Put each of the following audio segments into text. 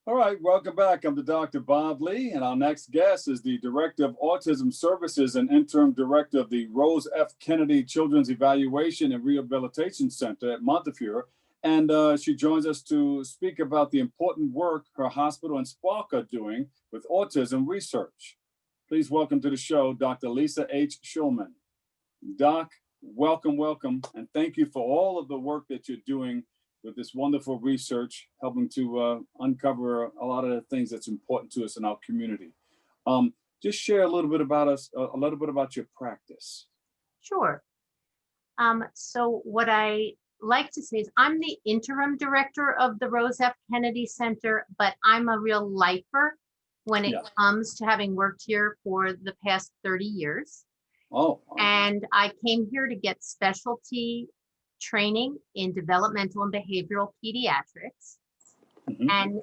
All right, welcome back. I'm the Dr. Bob Lee, and our next guest is the Director of Autism Services and Interim Director of the Rose F. Kennedy Children's Evaluation and Rehabilitation Center at Montefiore. And she joins us to speak about the important work her hospital and Spark are doing with autism research. Please welcome to the show Dr. Lisa H. Shulman. Doc, welcome, and thank you for all of the work that you're doing with this wonderful research, helping to uncover a lot of the things that's important to us in our community. Just share a little bit about us, a little bit about your practice. Sure. So what I like to say is I'm the interim director of the Rose F. Kennedy Center, but I'm a real lifer when it comes to having worked here for the past 30 years. Oh. And I came here to get specialty training in developmental and behavioral pediatrics, and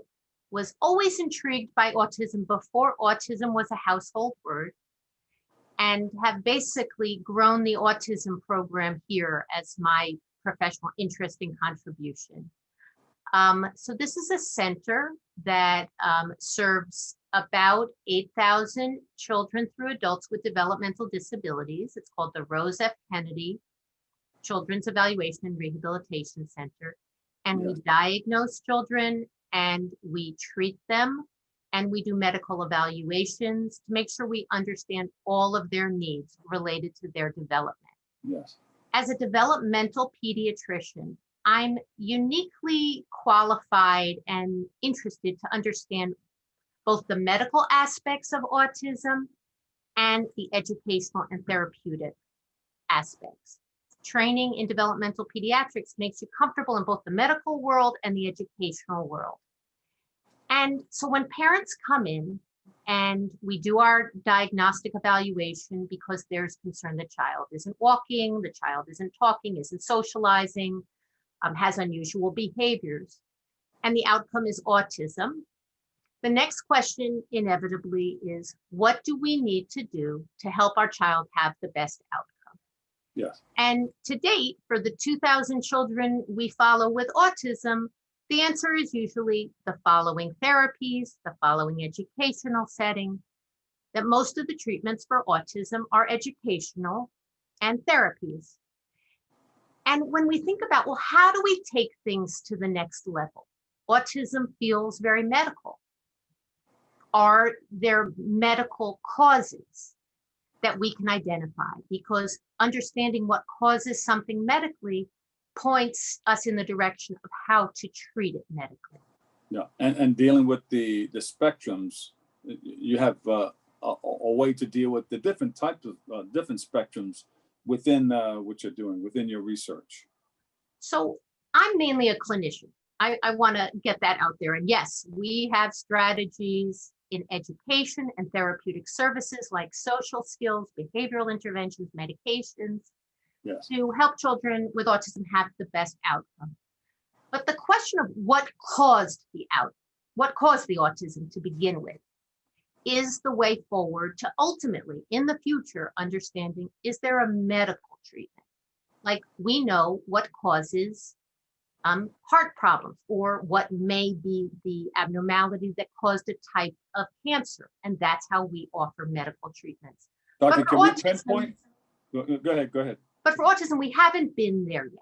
was always intrigued by autism before autism was a household word, and have basically grown the autism program here as my professional interest and contribution. So this is a center that serves about 8,000 children through adults with developmental disabilities. It's called the Rose F. Kennedy Children's Evaluation and Rehabilitation Center. And we diagnose children and we treat them and we do medical evaluations to make sure we understand all of their needs related to their development. Yes. As a developmental pediatrician, I'm uniquely qualified and interested to understand both the medical aspects of autism and the educational and therapeutic aspects. Training in developmental pediatrics makes you comfortable in both the medical world and the educational world. And so when parents come in and we do our diagnostic evaluation because there's concern the child isn't walking, the child isn't talking, isn't socializing, has unusual behaviors, and the outcome is autism, the next question inevitably is, what do we need to do to help our child have the best outcome? Yes. And to date, for the 2,000 children we follow with autism, the answer is usually the following therapies, the following educational setting, that most of the treatments for autism are educational and therapies. And when we think about, well, how do we take things to the next level? Autism feels very medical. Are there medical causes that we can identify? Because understanding what causes something medically points us in the direction of how to treat it medically. Yeah, and dealing with the spectrums, you have a way to deal with the different types of different spectrums within what you're doing, within your research. So I'm mainly a clinician. I want to get that out there. And yes, we have strategies in education and therapeutic services like social skills, behavioral interventions, medications, to help children with autism have the best outcome. But the question of what caused the autism to begin with is the way forward to ultimately, in the future, understanding, is there a medical treatment? Like we know what causes heart problems, or what may be the abnormality that caused a type of cancer. And that's how we offer medical treatments. Doctor, can we pinpoint? Go ahead. But for autism, we haven't been there yet.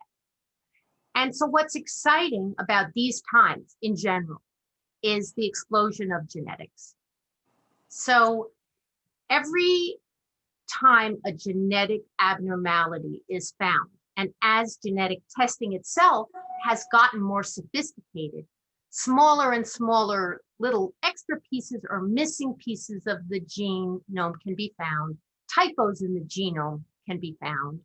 And so what's exciting about these times in general is the explosion of genetics. So every time a genetic abnormality is found, and as genetic testing itself has gotten more sophisticated, smaller and smaller little extra pieces or missing pieces of the genome can be found, typos in the genome can be found,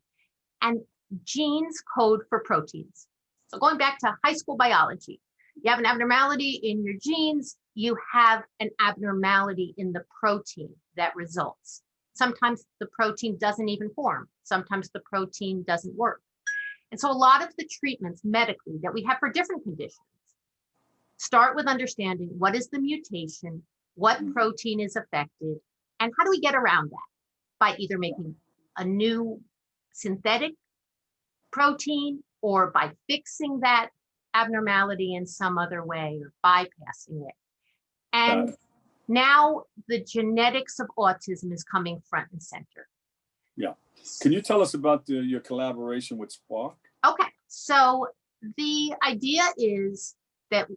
and genes code for proteins. So going back to high school biology, you have an abnormality in your genes, you have an abnormality in the protein that results. Sometimes the protein doesn't even form. Sometimes the protein doesn't work. And so a lot of the treatments medically that we have for different conditions start with understanding what is the mutation, what protein is affected, and how do we get around that by either making a new synthetic protein or by fixing that abnormality in some other way or bypassing it. And now the genetics of autism is coming front and center. Yeah. Can you tell us about your collaboration with Spark? Okay, so the idea is that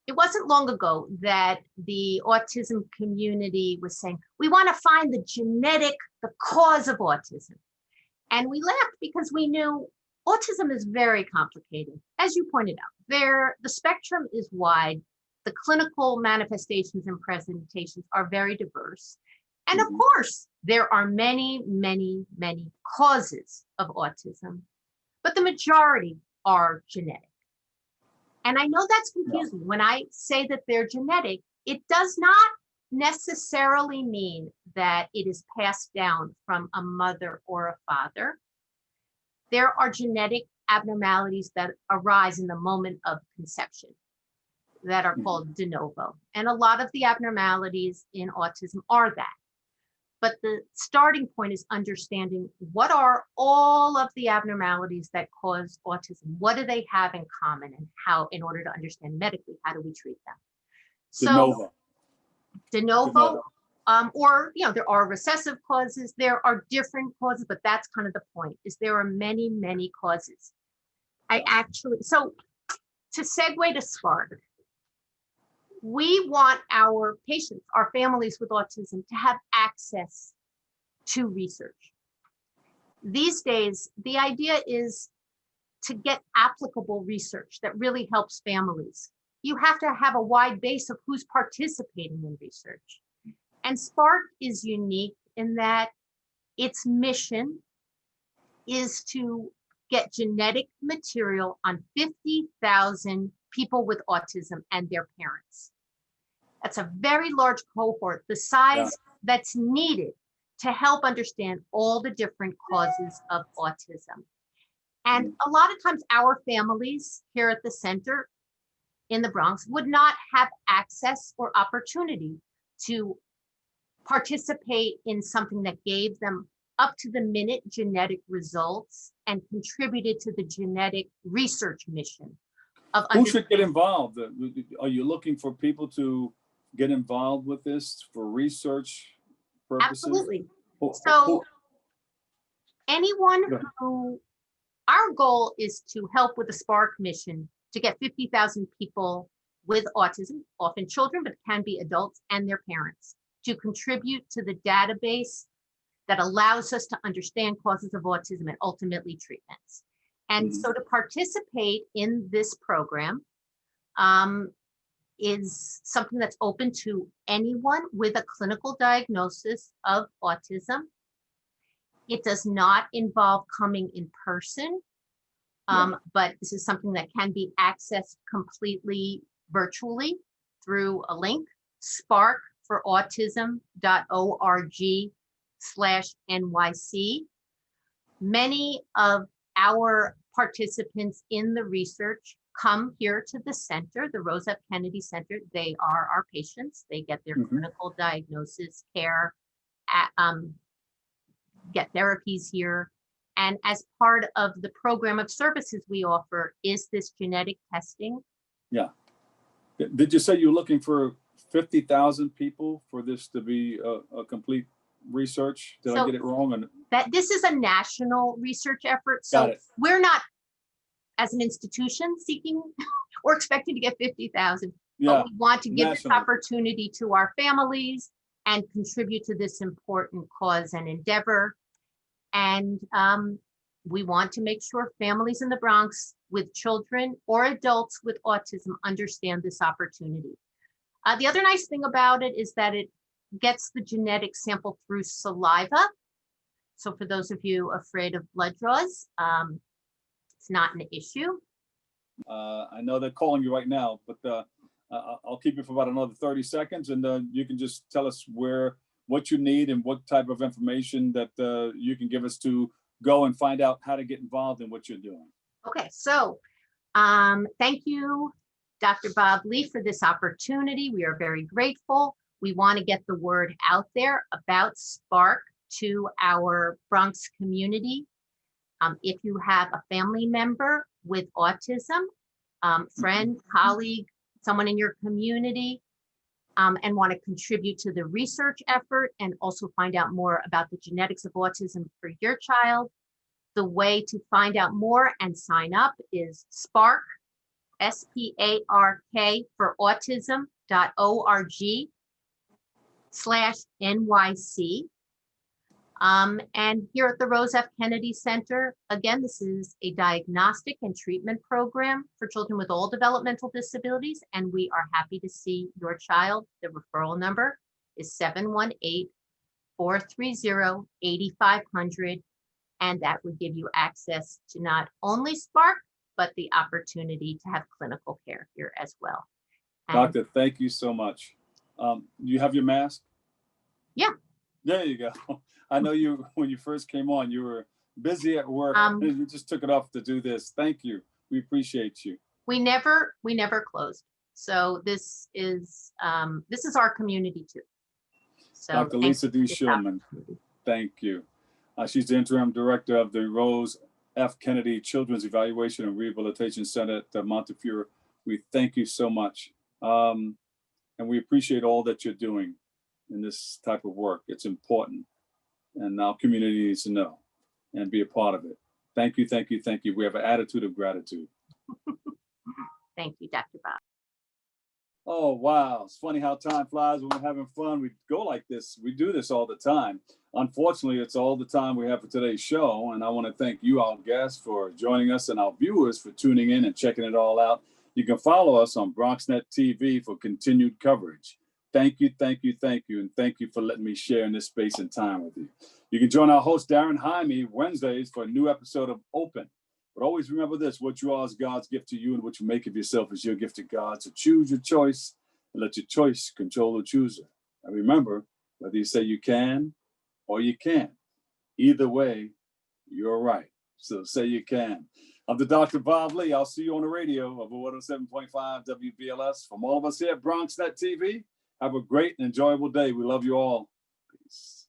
it wasn't long ago that the autism community was saying, we want to find the cause of autism. And we laughed because we knew autism is very complicated. As you pointed out, the spectrum is wide. The clinical manifestations and presentations are very diverse. And of course, there are many, many, many causes of autism, but the majority are genetic. And I know that's confusing. When I say that they're genetic, it does not necessarily mean that it is passed down from a mother or a father. There are genetic abnormalities that arise in the moment of conception that are called de novo. And a lot of the abnormalities in autism are that. But the starting point is understanding what are all of the abnormalities that cause autism? What do they have in common, and how, in order to understand medically, how do we treat them? So de novo, or, there are recessive causes, there are different causes, but that's kind of the point, is there are many, many causes. So to segue to Spark, we want our patients, our families with autism, to have access to research. These days, the idea is to get applicable research that really helps families. You have to have a wide base of who's participating in research. And Spark is unique in that its mission is to get genetic material on 50,000 people with autism and their parents. That's a very large cohort, the size that's needed to help understand all the different causes of autism. And a lot of times our families here at the center in the Bronx would not have access or opportunity to participate in something that gave them up to the minute genetic results and contributed to the genetic research mission of who should get involved? Are you looking for people to get involved with this for research purposes? Absolutely. So anyone who, our goal is to help with the Spark mission to get 50,000 people with autism, often children, but it can be adults and their parents, to contribute to the database that allows us to understand causes of autism and ultimately treatments. And so to participate in this program is something that's open to anyone with a clinical diagnosis of autism. It does not involve coming in person, but this is something that can be accessed completely virtually through a link, sparkforautism.org/NYC. Many of our participants in the research come here to the center, the Rose F. Kennedy Center. They are our patients. They get their clinical diagnosis, care, get therapies here. And as part of the program of services we offer is this genetic testing. Yeah. Did you say you're looking for 50,000 people for this to be a complete research? Did I get it wrong? That this is a national research effort. So we're not, as an institution, seeking or expecting to get 50,000. But we want to give this opportunity to our families and contribute to this important cause and endeavor. And we want to make sure families in the Bronx with children or adults with autism understand this opportunity. The other nice thing about it is that it gets the genetic sample through saliva. So for those of you afraid of blood draws, it's not an issue. I know they're calling you right now, but I'll keep you for about another 30 seconds, and you can just tell us what you need and what type of information that you can give us to go and find out how to get involved in what you're doing. Okay, so thank you, Dr. Bob Lee, for this opportunity. We are very grateful. We want to get the word out there about Spark to our Bronx community. If you have a family member with autism, friend, colleague, someone in your community, and want to contribute to the research effort and also find out more about the genetics of autism for your child, the way to find out more and sign up is Spark, SPARK for autism.org/NYC. And here at the Rose F. Kennedy Center, again, this is a diagnostic and treatment program for children with all developmental disabilities, and we are happy to see your child. The referral number is 718-430-8500, and that would give you access to not only Spark, but the opportunity to have clinical care here as well. And Doctor, thank you so much. You have your mask? Yeah. There you go. I know when you first came on, you were busy at work and you just took it off to do this. Thank you. We appreciate you. We never closed. So this is our community too. So Dr. Lisa D. Shulman, thank you. She's the Interim Director of the Rose F. Kennedy Children's Evaluation and Rehabilitation Center at Montefiore. We thank you so much. And we appreciate all that you're doing in this type of work. It's important. And our community needs to know and be a part of it. Thank you, thank you, thank you. We have an attitude of gratitude. Thank you, Dr. Bob. Oh, wow. It's funny how time flies when we're having fun. We go like this. We do this all the time. Unfortunately, it's all the time we have for today's show. And I want to thank you, our guests, for joining us and our viewers for tuning in and checking it all out. You can follow us on BronxNet TV for continued coverage. Thank you, thank you, thank you. And thank you for letting me share in this space and time with you. You can join our host, Darren Jaime, Wednesdays for a new episode of Open. But always remember this, what you are is God's gift to you, and what you make of yourself is your gift to God. So choose your choice and let your choice control the chooser. And remember, whether you say you can or you can't, either way, you're right. So say you can. I'm the Dr. Bob Lee. I'll see you on the radio over 107.5 WBLS. From all of us here at BronxNet TV, have a great and enjoyable day. We love you all. Peace.